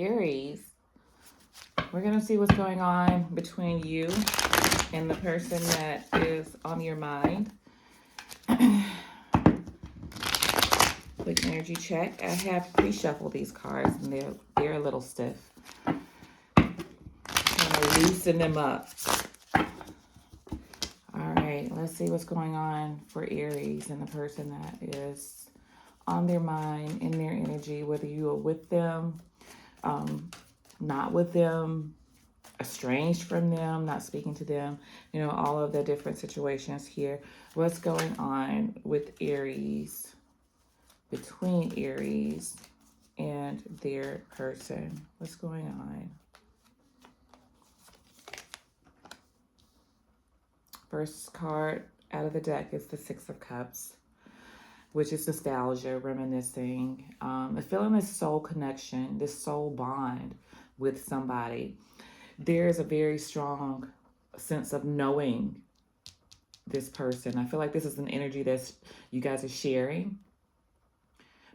Aries, we're going to see what's going on between you and the person that is on your mind. Quick energy check. I have pre-shuffled these cards and they're a little stiff. I'm going to loosen them up. All right, let's see what's going on for Aries and the person that is on their mind, in their energy, whether you are with them, not with them, estranged from them, not speaking to them, all of the different situations here. What's going on with Aries, between Aries and their person? What's going on? First card out of the deck is the Six of Cups, which is nostalgia, reminiscing, feeling this soul connection, this soul bond with somebody. There's a very strong sense of knowing this person. I feel like this is an energy that you guys are sharing.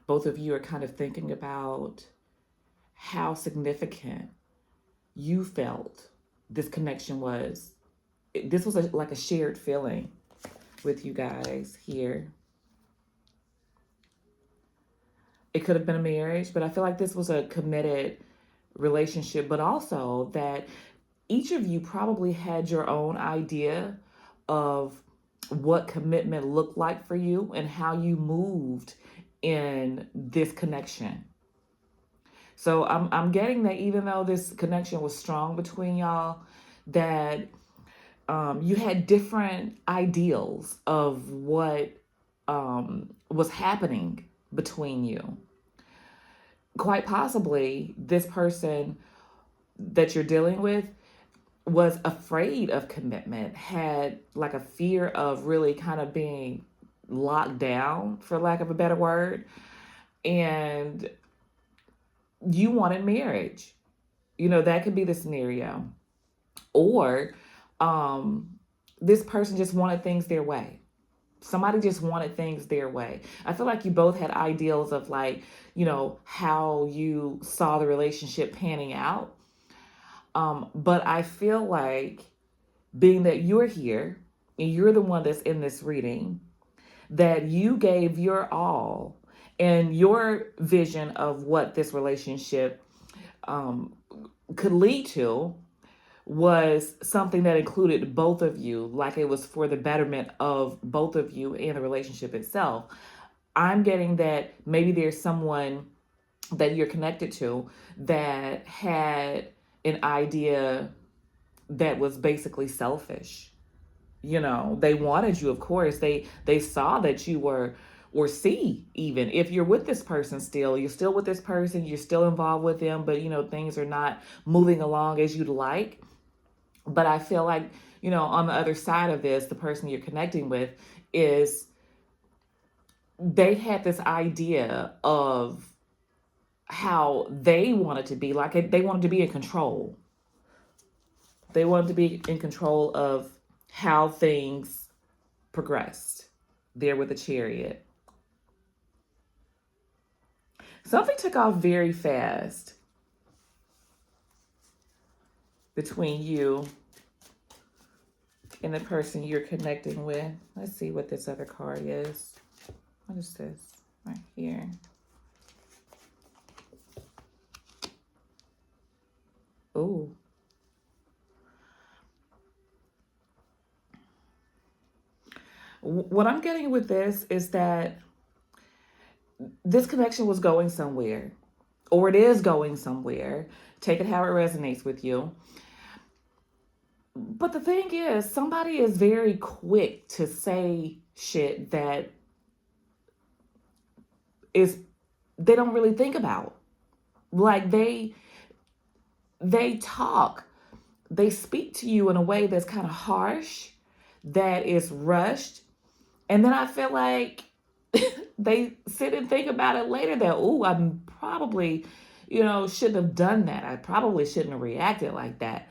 Both of you are kind of thinking about how significant you felt this connection was. This was like a shared feeling with you guys here. It could have been a marriage, but I feel like this was a committed relationship, but also that each of you probably had your own idea of what commitment looked like for you and how you moved in this connection. So I'm getting that even though this connection was strong between y'all, that you had different ideals of what was happening between you. Quite possibly, this person that you're dealing with was afraid of commitment, had like a fear of really kind of being locked down, for lack of a better word, and you wanted marriage. That could be the scenario. Or this person just wanted things their way. Somebody just wanted things their way. I feel like you both had ideals of how you saw the relationship panning out. But I feel like being that you're here and you're the one that's in this reading, that you gave your all and your vision of what this relationship could lead to was something that included both of you, like it was for the betterment of both of you and the relationship itself. I'm getting that maybe there's someone that you're connected to that had an idea that was basically selfish. They wanted you, of course. They saw that you were, or see, even if you're with this person still, you're still with this person, you're still involved with them, but things are not moving along as you'd like. But I feel like, on the other side of this, the person you're connecting with is, they had this idea of how they wanted to be, like they wanted to be in control. They wanted to be in control of how things progressed there with the Chariot. Something took off very fast between you and the person you're connecting with. Let's see what this other card is. What is this right here? Ooh. What I'm getting with this is that this connection was going somewhere, or it is going somewhere. Take it how it resonates with you. But the thing is, somebody is very quick to say shit that they don't really think about. Like they talk, they speak to you in a way that's kind of harsh, that is rushed. And then I feel like they sit and think about it later that, I'm probably, shouldn't have done that. I probably shouldn't have reacted like that.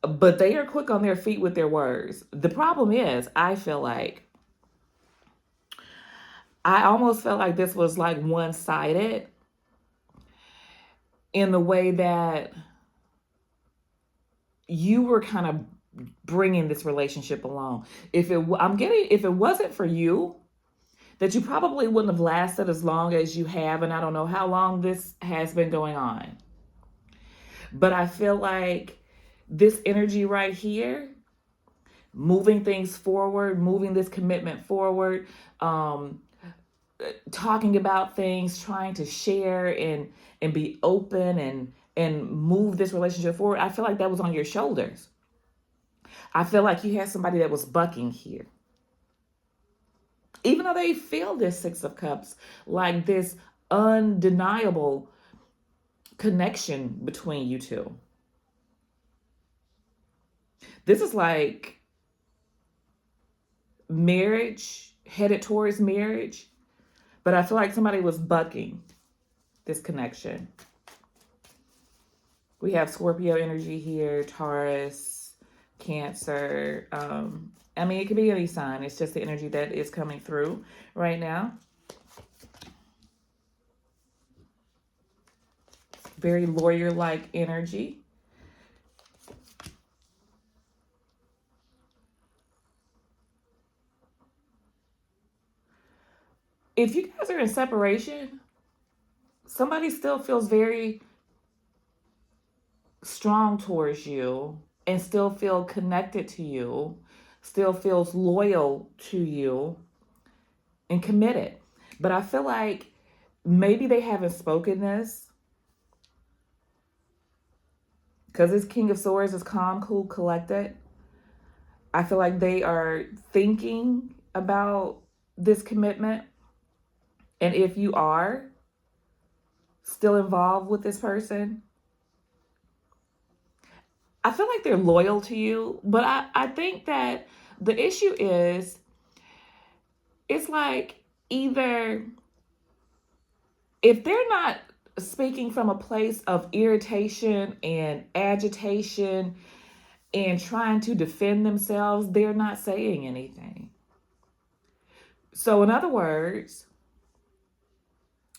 But they are quick on their feet with their words. The problem is, I feel like, I almost felt like this was like one-sided. in the way that you were kind of bringing this relationship along. If it wasn't for you, that you probably wouldn't have lasted as long as you have, and I don't know how long this has been going on. But I feel like this energy right here, moving things forward, moving this commitment forward, um, talking about things, trying to share and be open and move this relationship forward. I feel like that was on your shoulders. I feel like you had somebody that was bucking here. Even though they feel this Six of Cups, like this undeniable connection between you two. This is like marriage, headed towards marriage, but I feel like somebody was bucking this connection. We have Scorpio energy here, Taurus, Cancer. I mean, it could be any sign. It's just the energy that is coming through right now. Very lawyer-like energy. If you guys are in separation, somebody still feels very strong towards you and still feel connected to you, still feels loyal to you and committed. But I feel like maybe they haven't spoken this because this King of Swords is calm, cool, collected. I feel like they are thinking about this commitment. And if you are still involved with this person, I feel like they're loyal to you. But I think that the issue is, it's like either if they're not speaking from a place of irritation and agitation and trying to defend themselves, they're not saying anything. So, in other words,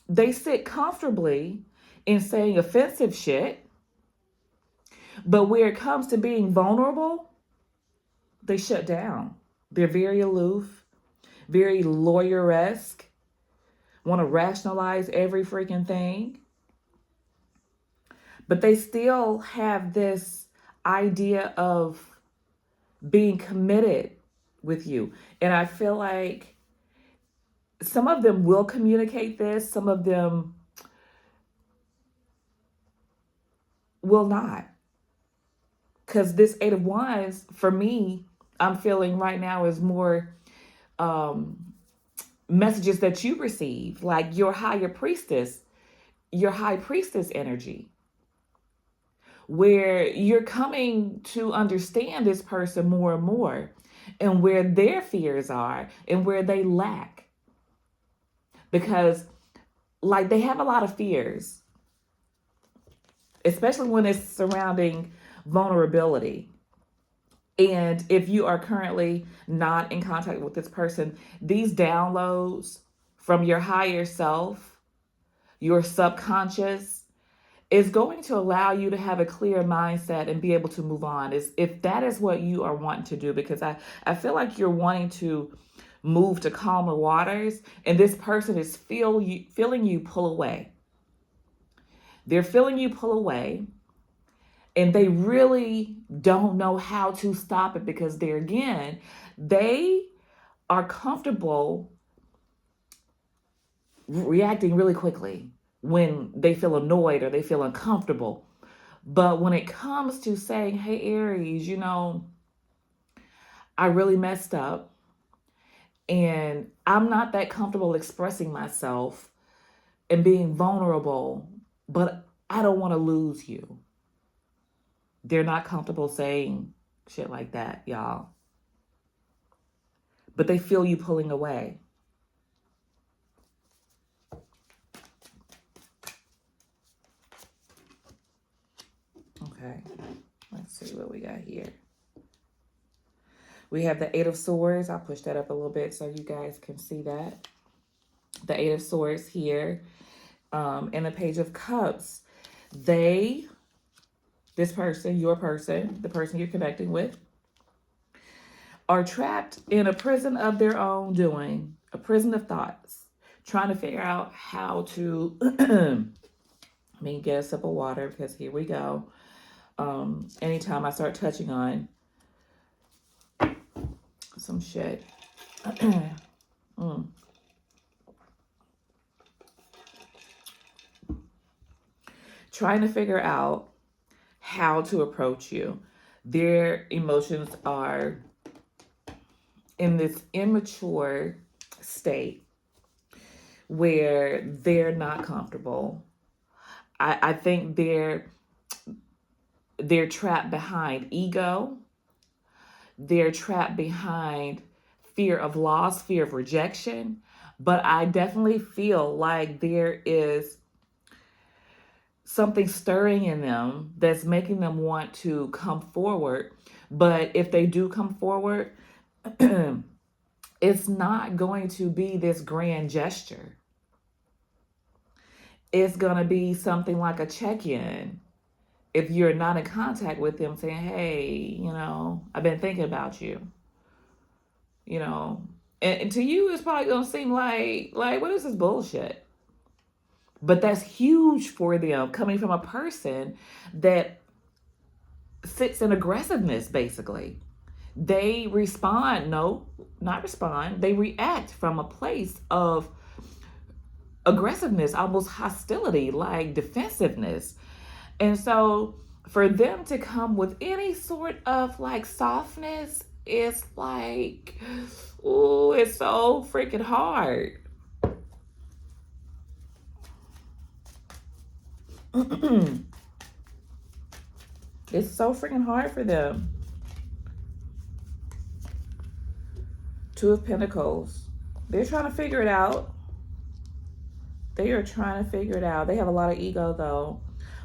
they sit comfortably in saying offensive shit, but where it comes to being vulnerable, they shut down. They're very aloof, very lawyer-esque, want to rationalize every freaking thing. But they still have this idea of being committed with you. And I feel like some of them will communicate this, some of them will not. Because this Eight of Wands, for me, I'm feeling right now is more messages that you receive, like your higher priestess, your high priestess energy, where you're coming to understand this person more and more and where their fears are and where they lack. Because, like, they have a lot of fears, especially when it's surrounding vulnerability. And if you are currently not in contact with this person, these downloads from your higher self, your subconscious, is going to allow you to have a clear mindset and be able to move on. Is if that is what you are wanting to do, because I feel like you're wanting to move to calmer waters, and this person is feeling you pull away. They're feeling you pull away, and they really don't know how to stop it because they are comfortable reacting really quickly when they feel annoyed or they feel uncomfortable. But when it comes to saying, hey, Aries, I really messed up and I'm not that comfortable expressing myself and being vulnerable, but I don't want to lose you. They're not comfortable saying shit like that, y'all. But they feel you pulling away. Okay, let's see what we got here. We have the Eight of Swords. I'll push that up a little bit so you guys can see that. The Eight of Swords here, and the Page of Cups. They, this person, your person, the person you're connecting with, are trapped in a prison of their own doing, a prison of thoughts, trying to figure out how to, let me get a sip of water because here we go. Anytime I start touching on some shit. mm. Trying to figure out how to approach you. Their emotions are in this immature state where they're not comfortable. I think they're trapped behind ego. They're trapped behind fear of loss, fear of rejection. But I definitely feel like there is something stirring in them that's making them want to come forward. But if they do come forward, it's not going to be this grand gesture. It's going to be something like a check-in. If you're not in contact with them, saying, hey, I've been thinking about you, you know, and to you, it's probably going to seem like, what is this bullshit? But that's huge for them, coming from a person that sits in aggressiveness, basically. They respond, no, not respond. They react from a place of aggressiveness, almost hostility, like defensiveness. And so for them to come with any sort of like softness, it's like, ooh, it's so freaking hard. It's so freaking hard for them. Two of Pentacles. They're trying to figure it out. They are trying to figure it out. They have a lot of ego though.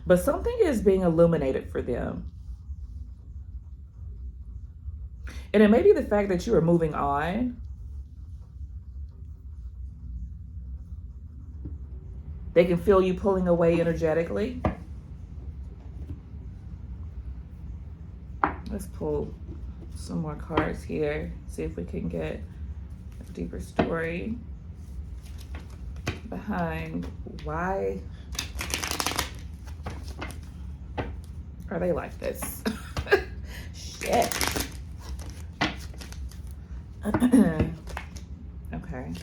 But something is being illuminated for them. And it may be the fact that you are moving on. They can feel you pulling away energetically. Let's pull some more cards here. See if we can get a deeper story behind why are they like this? Shit. Okay.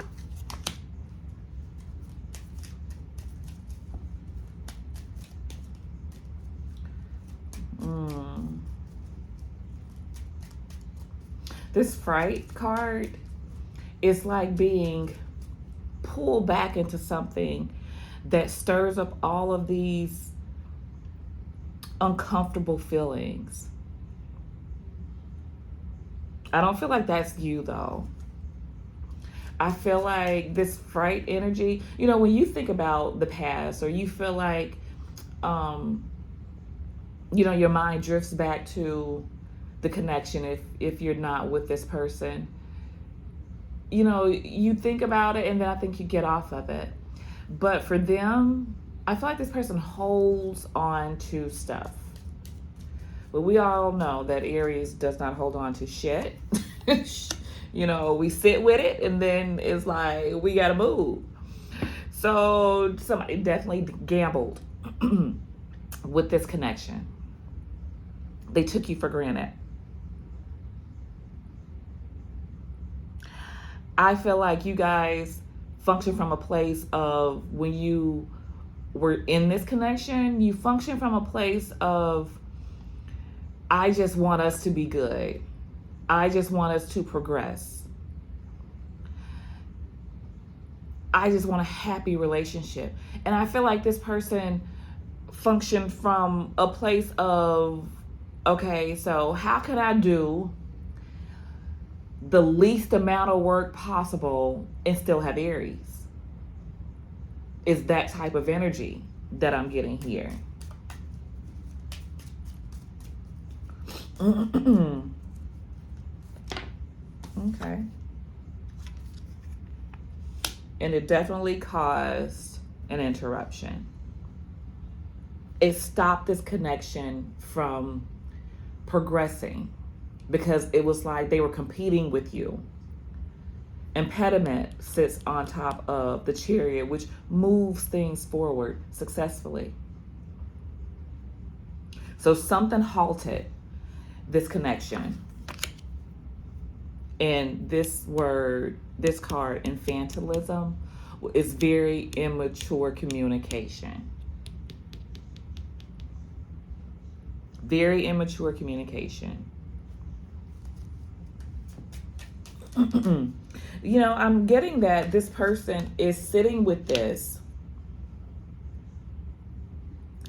This fright card is like being pulled back into something that stirs up all of these uncomfortable feelings. I don't feel like that's you though. I feel like this fright energy, when you think about the past or you feel like, your mind drifts back to the connection if you're not with this person, you think about it and then I think you get off of it. But for them, I feel like this person holds on to stuff. But we all know that Aries does not hold on to shit. We sit with it and then it's like, we gotta move. So somebody definitely gambled with this connection. They took you for granted. I feel like you guys function from a place of, when you were in this connection, you function from a place of, I just want us to be good. I just want us to progress. I just want a happy relationship. And I feel like this person functioned from a place of, okay, so how can I do the least amount of work possible and still have Aries? Is that type of energy that I'm getting here. Okay. And it definitely caused an interruption. it stopped this connection from progressing because it was like they were competing with you. Impediment sits on top of the chariot, which moves things forward successfully. So something halted this connection. And this word, this card, infantilism, is very immature communication. Very immature communication. You know, I'm getting that this person is sitting with this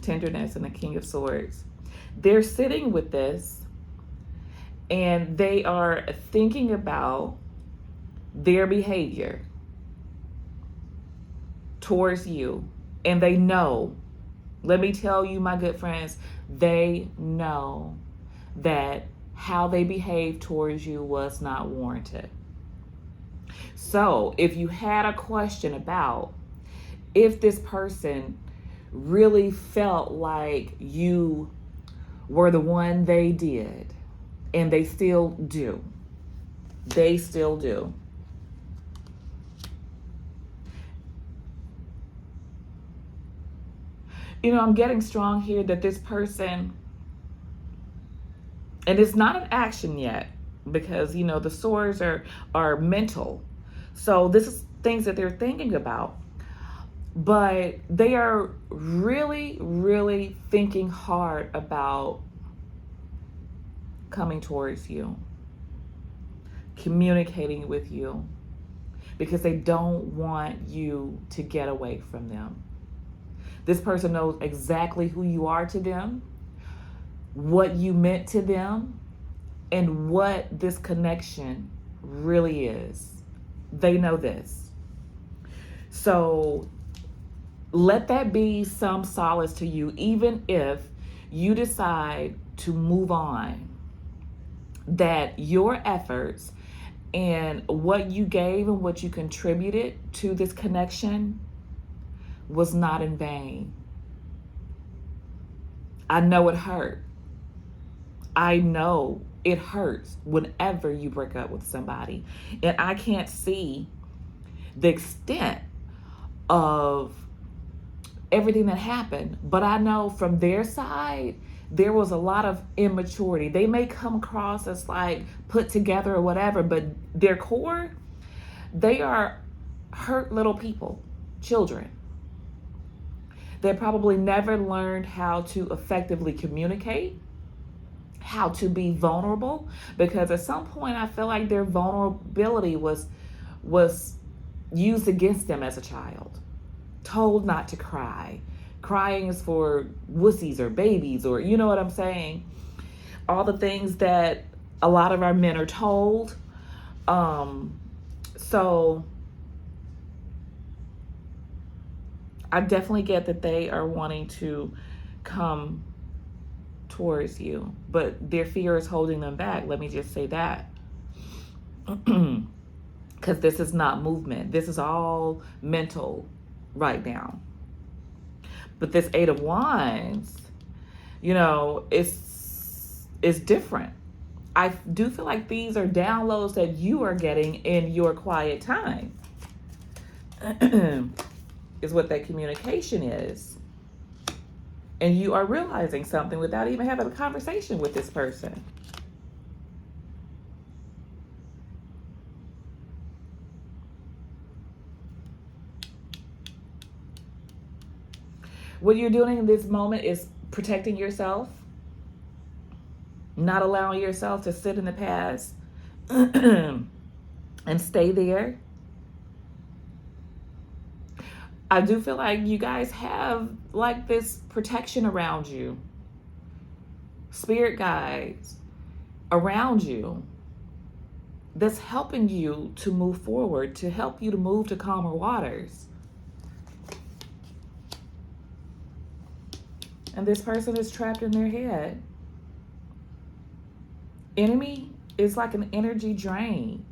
tenderness and the King of Swords. They're sitting with this and they are thinking about their behavior towards you. And they know, let me tell you, my good friends, they know that how they behaved towards you was not warranted. So if you had a question about if this person really felt like you were the one they did, and they still do. They still do. You know, I'm getting strong here that this person, and it's not an action yet, because, you know, the swords are mental. So this is things that they're thinking about. But they are really, really thinking hard about coming towards you, communicating with you, because they don't want you to get away from them. This person knows exactly who you are to them, what you meant to them, and what this connection really is. They know this. So let that be some solace to you, even if you decide to move on, that your efforts and what you gave and what you contributed to this connection was not in vain. I know it hurt. I know it hurts whenever you break up with somebody. And I can't see the extent of everything that happened, but I know from their side, there was a lot of immaturity. They may come across as like put together or whatever, but their core, they are hurt little people, children. They probably never learned how to effectively communicate, how to be vulnerable, because at some point I feel like their vulnerability was used against them as a child. Told not to cry. Crying is for wussies or babies, or you know what I'm saying? All the things that a lot of our men are told. So I definitely get that they are wanting to come towards you, but their fear is holding them back. Let me just say that. Because this is not movement. This is all mental right now. But this Eight of Wands, you know, it's different. I do feel like these are downloads that you are getting in your quiet time. Is what that communication is. And you are realizing something without even having a conversation with this person. What you're doing in this moment is protecting yourself, not allowing yourself to sit in the past and stay there. I do feel like you guys have like this protection around you, spirit guides around you, that's helping you to move forward, to help you to move to calmer waters. And this person is trapped in their head. Enemy is like an energy drain.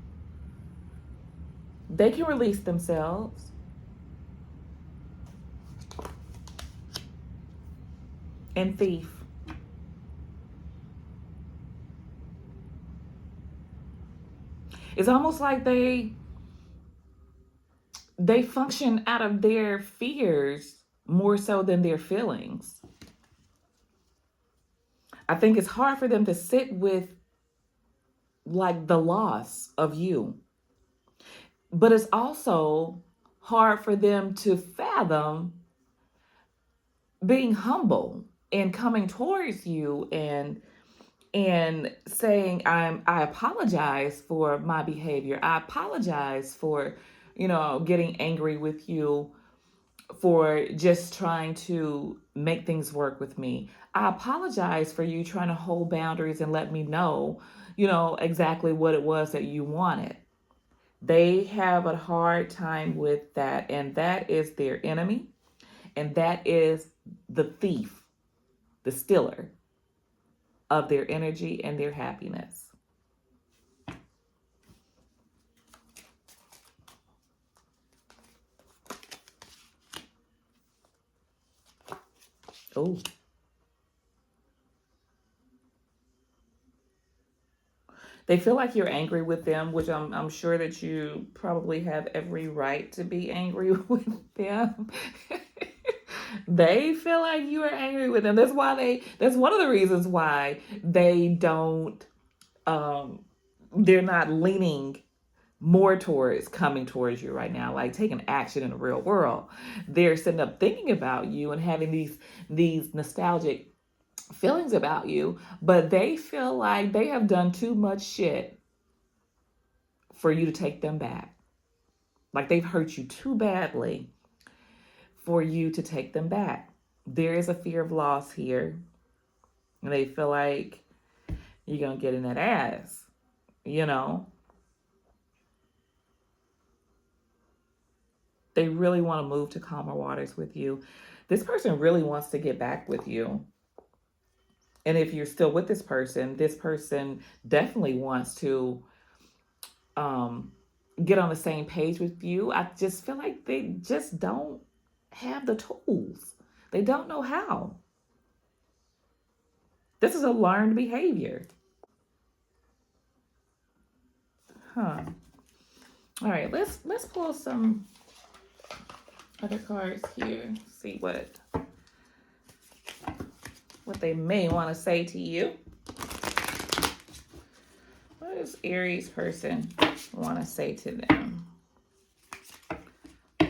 They can release themselves. and thief. It's almost like they function out of their fears more so than their feelings. I think it's hard for them to sit with like the loss of you, but it's also hard for them to fathom being humble and coming towards you and saying I apologize for my behavior. I apologize for, getting angry with you, for just trying to make things work with me. I apologize for you trying to hold boundaries and let me know, exactly what it was that you wanted. They have a hard time with that, and that is their enemy, and that is the thief, the stealer of their energy and their happiness. Oh, they feel like you're angry with them, which I'm sure that you probably have every right to be angry with them. They feel like you are angry with them. That's one of the reasons why they don't um they're not leaning more towards coming towards you right now, like taking action in the real world. They're sitting up thinking about you and having these nostalgic feelings about you, but they feel like they have done too much shit for you to take them back. Like they've hurt you too badly for you to take them back. There is a fear of loss here. And they feel like you're going to get in that ass, you know? They really want to move to calmer waters with you. This person really wants to get back with you. And if you're still with this person definitely wants to um, get on the same page with you. I just feel like they just don't have the tools. They don't know how. This is a learned behavior. Huh. All right, let's pull some other cards here. See what they may want to say to you. What does Aries person want to say to them?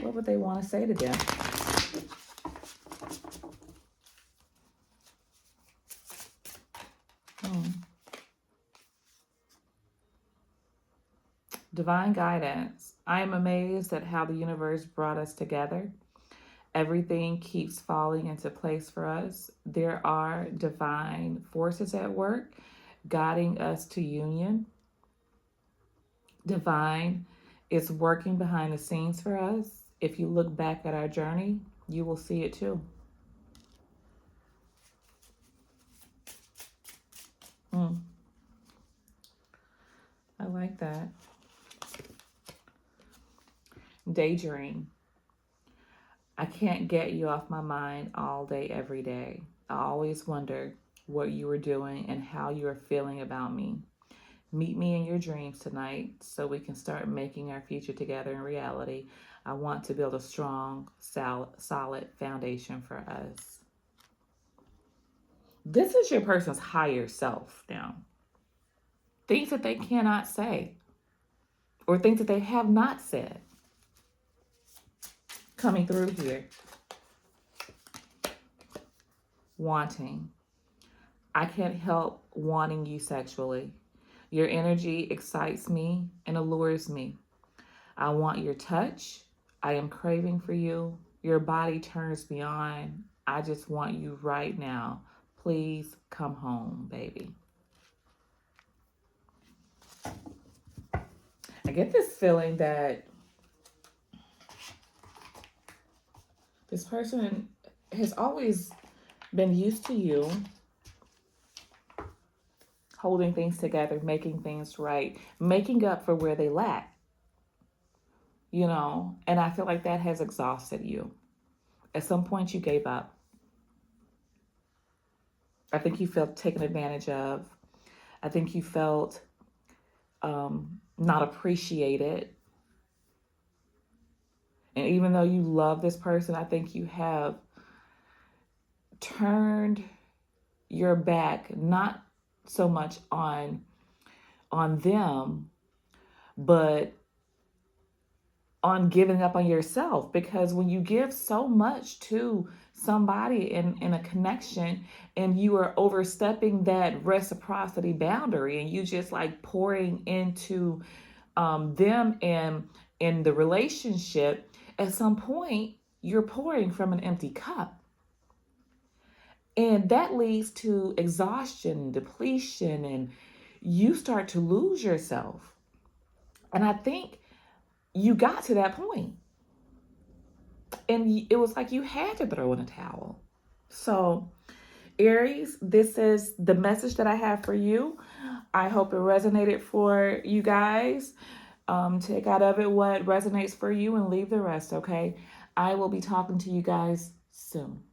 What would they want to say to them? Hmm. Divine guidance. I am amazed at how the universe brought us together. Everything keeps falling into place for us. There are divine forces at work guiding us to union. Divine is working behind the scenes for us. If you look back at our journey, you will see it too. Mm, I like that. Daydream. I can't get you off my mind all day, every day. I always wonder what you are doing and how you are feeling about me. Meet me in your dreams tonight so we can start making our future together in reality. I want to build a strong, solid foundation for us. This is your person's higher self now. Things that they cannot say or things that they have not said coming through here. Wanting. I can't help wanting you sexually. Your energy excites me and allures me. I want your touch. I am craving for you. Your body turns me on. I just want you right now. Please come home, baby. I get this feeling that this person has always been used to you holding things together, making things right, making up for where they lack, and I feel like that has exhausted you. At some point, you gave up. I think you felt taken advantage of. I think you felt not appreciated. And even though you love this person, I think you have turned your back not so much on them, but on giving up on yourself. Because when you give so much to somebody in a connection and you are overstepping that reciprocity boundary and you just like pouring into them and in the relationship, at some point you're pouring from an empty cup. And that leads to exhaustion, depletion, and you start to lose yourself. And I think you got to that point, and it was like you had to throw in a towel. So, Aries, this is the message that I have for you. I hope it resonated for you guys. Take out of it what resonates for you and leave the rest, okay? I will be talking to you guys soon.